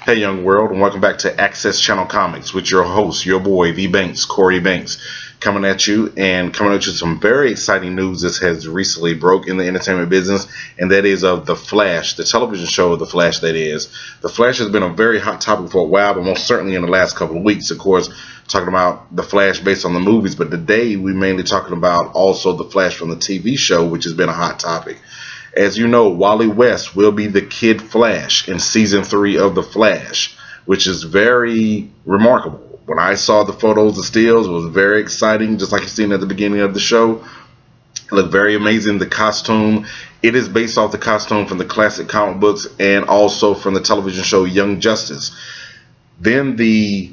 Hey, young world, and welcome back to Access Channel Comics with your host, your boy, V Banks, Corey Banks, coming at you with some very exciting news that has recently broke in the entertainment business, and that is of The Flash, the television show of The Flash, that is. The Flash has been a very hot topic for a while, but most certainly in the last couple of weeks, of course, talking about The Flash based on the movies, but today we're mainly talking about also The Flash from the TV show, which has been a hot topic. As you know, Wally West will be the Kid Flash in season 3 of The Flash, which is very remarkable. When I saw the photos, the stills, it was very exciting, just like you've seen at the beginning of the show. It looked very amazing. The costume, it is based off the costume from the classic comic books and also from the television show Young Justice. Then the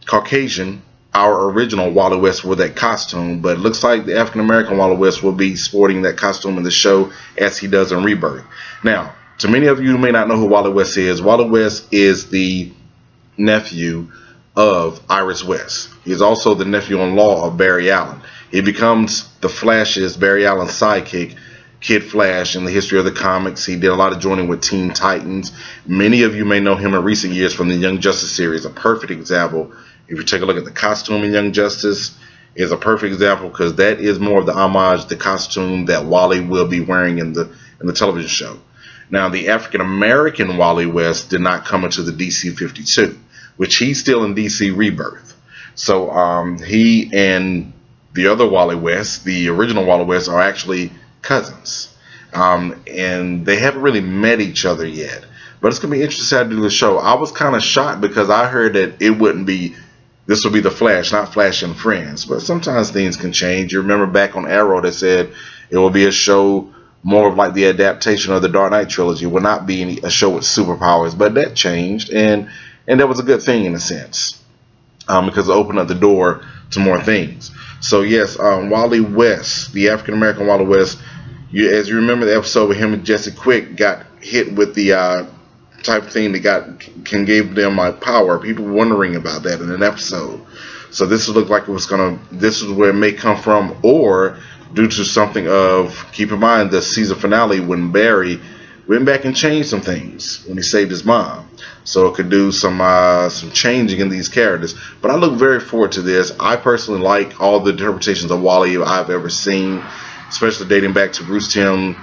Caucasian, our original Wally West, wore that costume, but it looks like the African American Wally West will be sporting that costume in the show as he does in Rebirth. Now, to many of you who may not know who Wally West is the nephew of Iris West. He is also the nephew-in-law of Barry Allen. He becomes the Flash's, Barry Allen's sidekick, Kid Flash, in the history of the comics. He did a lot of joining with Teen Titans. Many of you may know him in recent years from the Young Justice series, a perfect example. If you take a look at the costume in Young Justice, is a perfect example because that is more of the homage, the costume that Wally will be wearing in the television show. Now, the African American Wally West did not come into the DC 52, which he's still in DC Rebirth. So he and the other Wally West, the original Wally West, are actually cousins, and they haven't really met each other yet. But it's gonna be interesting how to do the show. I was kind of shocked because I heard that this will be the Flash, not Flash and Friends. But sometimes things can change. You remember back on Arrow, they said it will be a show more of like the adaptation of the Dark Knight trilogy. It will not be a show with superpowers. But that changed, and that was a good thing in a sense, because it opened up the door to more things. So yes, Wally West, the African American Wally West, as you remember the episode with him and Jesse Quick got hit with the type of thing that gave them power. People were wondering about that in an episode. So this looked like this is where it may come from, or due to something of, keep in mind the season finale when Barry went back and changed some things when he saved his mom. So it could do some changing in these characters. But I look very forward to this. I personally like all the interpretations of Wally I've ever seen, especially dating back to Bruce Timm,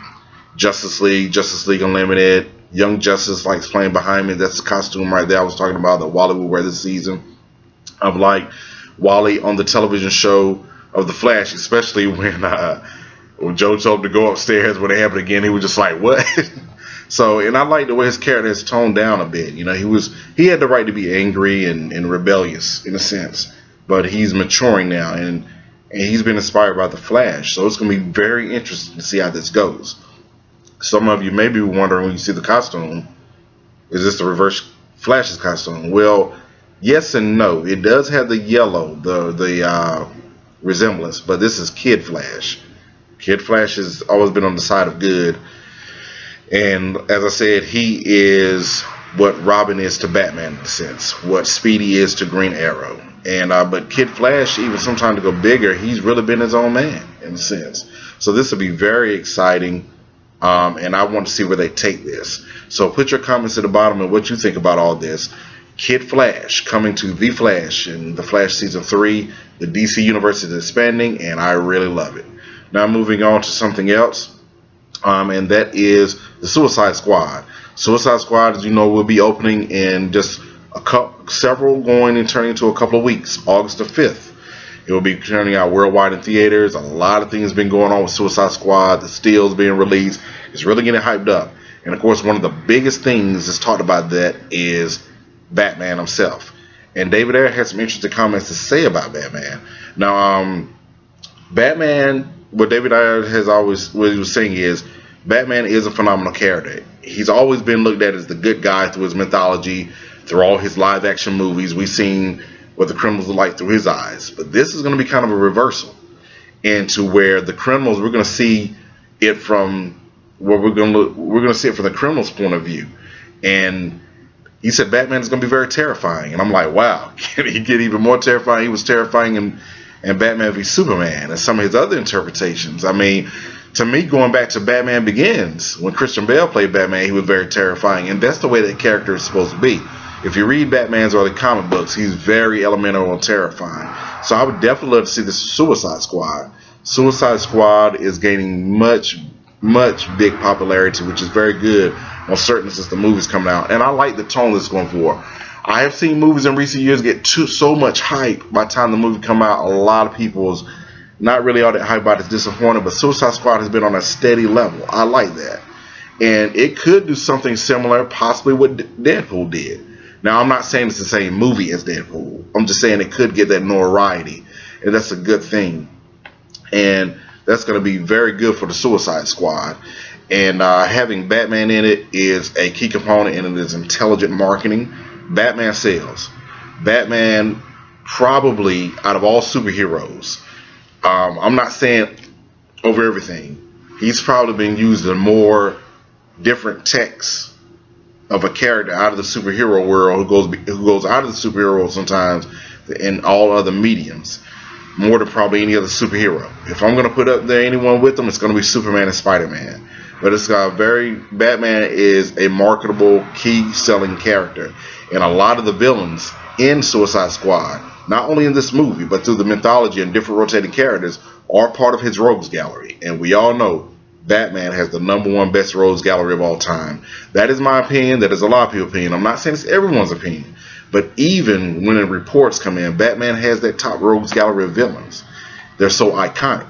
Justice League Unlimited, Young Justice, like playing behind me. That's the costume right there I was talking about that Wally will wear this season. I've liked Wally on the television show of The Flash, especially when Joe told him to go upstairs when it happened again. He was just like, what? So, and I like the way his character has toned down a bit. You know, he had the right to be angry and rebellious in a sense, but he's maturing now, and he's been inspired by The Flash. So it's going to be very interesting to see how this goes. Some of you may be wondering when you see the costume, is this the reverse Flash's costume? Well, yes and no. It does have the yellow, the resemblance, but this is Kid Flash. Kid Flash has always been on the side of good. And as I said, he is what Robin is to Batman in a sense, what Speedy is to Green Arrow. And but Kid Flash, even sometimes to go bigger, he's really been his own man in a sense. So this will be very exciting. And I want to see where they take this. So put your comments at the bottom and what you think about all this. Kid Flash coming to The Flash in The Flash season 3. The DC universe is expanding, and I really love it. Now moving on to something else, and that is the Suicide Squad. Suicide Squad, as you know, will be opening in just several going and turning into a couple of weeks. August the 5th. It will be turning out worldwide in theaters. A lot of things been going on with Suicide Squad. The stills being released. It's really getting hyped up. And of course, one of the biggest things that's talked about that is Batman himself. And David Ayer had some interesting comments to say about Batman. Now, Batman, what David Ayer what he was saying is, Batman is a phenomenal character. He's always been looked at as the good guy through his mythology, through all his live action movies. We've seen what the criminals look like through his eyes. But this is going to be kind of a reversal into where the criminals, we're going to see it from where we're going to see it from the criminal's point of view. And he said Batman is going to be very terrifying. And I'm like, wow, can he get even more terrifying? He was terrifying and Batman v Superman and some of his other interpretations. I mean, to me, going back to Batman Begins, when Christian Bale played Batman, he was very terrifying, and that's the way that character is supposed to be. If you read Batman's early comic books, he's very elemental and terrifying. So I would definitely love to see this Suicide Squad. Suicide Squad is gaining much big popularity, which is very good on certain since the movie's coming out. And I like the tone that's going for. I have seen movies in recent years get so much hype. By the time the movie come out, a lot of people's not really all that hype about it, is disappointed. But Suicide Squad has been on a steady level. I like that. And it could do something similar, possibly what Deadpool did. Now, I'm not saying it's the same movie as Deadpool. I'm just saying it could get that notoriety. And that's a good thing. And that's going to be very good for the Suicide Squad. And having Batman in it is a key component, and it is intelligent marketing. Batman sells. Batman, probably out of all superheroes, I'm not saying over everything, he's probably been used in more different texts of a character out of the superhero world who goes out of the superhero world sometimes in all other mediums, more than probably any other superhero. If I'm going to put up there anyone with them, it's going to be Superman and Spider-Man. But it's got Batman is a marketable, key selling character, and a lot of the villains in Suicide Squad, not only in this movie but through the mythology and different rotating characters, are part of his rogues gallery. And we all know Batman has the #1 best rogues gallery of all time. That is my opinion. That is a lot of people's opinion. I'm not saying it's everyone's opinion, but even when the reports come in, Batman has that top rogues gallery of villains. They're so iconic,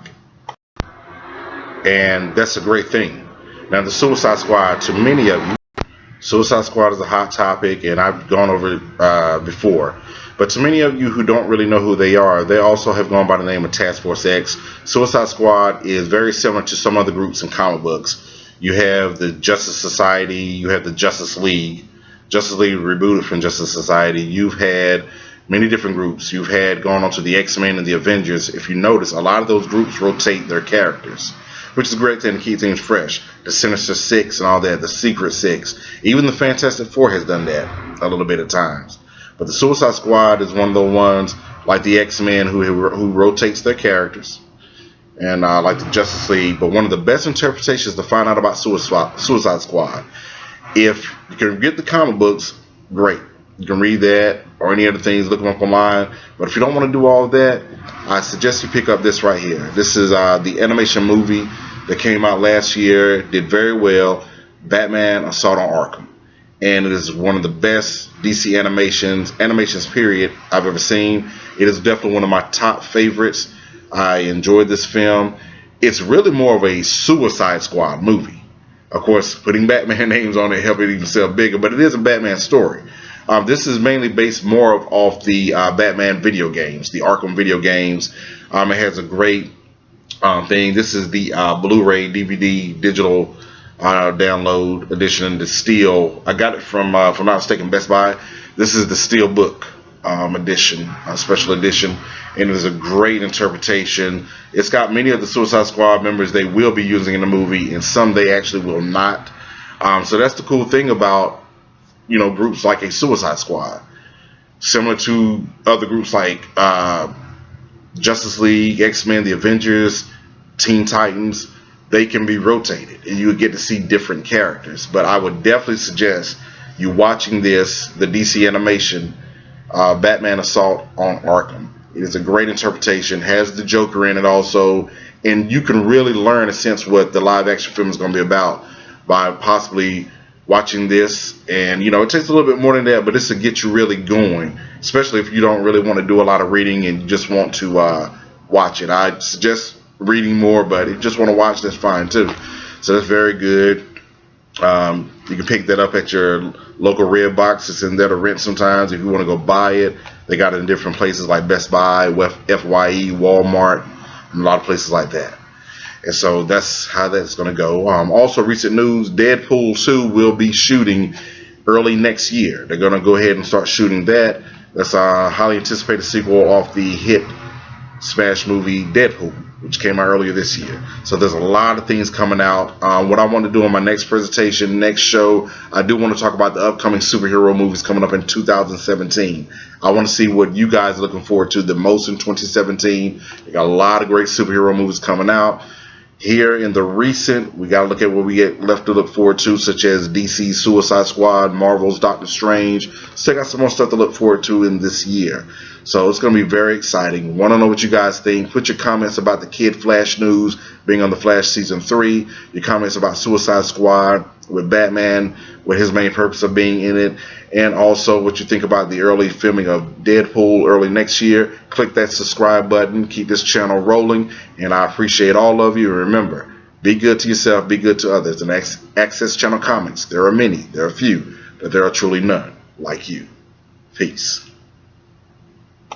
and that's a great thing. Now, the Suicide Squad, to many of you, Suicide Squad is a hot topic, and I've gone over it before. But to many of you who don't really know who they are, they also have gone by the name of Task Force X. Suicide Squad is very similar to some other groups in comic books. You have the Justice Society, you have the Justice League. Justice League rebooted from Justice Society. You've had many different groups. You've had gone on to the X-Men and the Avengers. If you notice, a lot of those groups rotate their characters, which is a great thing to keep things fresh. The Sinister Six and all that, the Secret Six. Even the Fantastic Four has done that a little bit at times. But the Suicide Squad is one of the ones, like the X-Men, who rotates their characters, and like the Justice League. But one of the best interpretations to find out about Suicide Squad, if you can get the comic books, great. You can read that or any other things, look them up online. But if you don't want to do all of that, I suggest you pick up this right here. This is the animation movie that came out last year, did very well, Batman Assault on Arkham. And it is one of the best DC animations period, I've ever seen. It is definitely one of my top favorites. I enjoyed this film. It's really more of a Suicide Squad movie. Of course, putting Batman names on it helped it even sell bigger, but it is a Batman story. This is mainly based more off the Batman video games, the Arkham video games. It has a great thing. This is the Blu-ray DVD digital download edition, the Steel. I got it from, if I'm not mistaken, Best Buy. This is the Steel Book edition, special edition, and it is a great interpretation. It's got many of the Suicide Squad members they will be using in the movie, and some they actually will not. So that's the cool thing about, you know, groups like a Suicide Squad, similar to other groups like Justice League, X-Men, the Avengers, Teen Titans. They can be rotated, and you would get to see different characters. But I would definitely suggest you watching this, the DC animation, Batman Assault on Arkham. It is a great interpretation, has the Joker in it also, and you can really learn a sense what the live action film is going to be about by possibly watching this. And you know, it takes a little bit more than that, but this will get you really going, especially if you don't really want to do a lot of reading and you just want to watch it. I suggest reading more, but if you just want to watch, that's fine too. So that's very good. You can pick that up at your local Red Box. It's in there to rent sometimes. If you want to go buy it, they got it in different places like Best Buy, FYE, Walmart, and a lot of places like that. And so that's how that's going to go. Also, recent news, Deadpool 2 will be shooting early next year. They're going to go ahead and start shooting that. That's a highly anticipated sequel off the hit smash movie Deadpool. which came out earlier this year. So there's a lot of things coming out. What I want to do on my next presentation, next show, I do want to talk about the upcoming superhero movies coming up in 2017. I want to see what you guys are looking forward to the most in 2017. We got a lot of great superhero movies coming out. Here in the recent, we got to look at what we get left to look forward to, such as DC's Suicide Squad, Marvel's Doctor Strange. Still got some more stuff to look forward to in this year. So it's going to be very exciting. Want to know what you guys think? Put your comments about the Kid Flash news being on The Flash Season 3. Your comments about Suicide Squad with Batman, with his main purpose of being in it. And also what you think about the early filming of Deadpool early next year. Click that subscribe button. Keep this channel rolling. And I appreciate all of you. And remember, be good to yourself, be good to others. And Access Channel Comics, there are many, there are few, but there are truly none like you. Peace.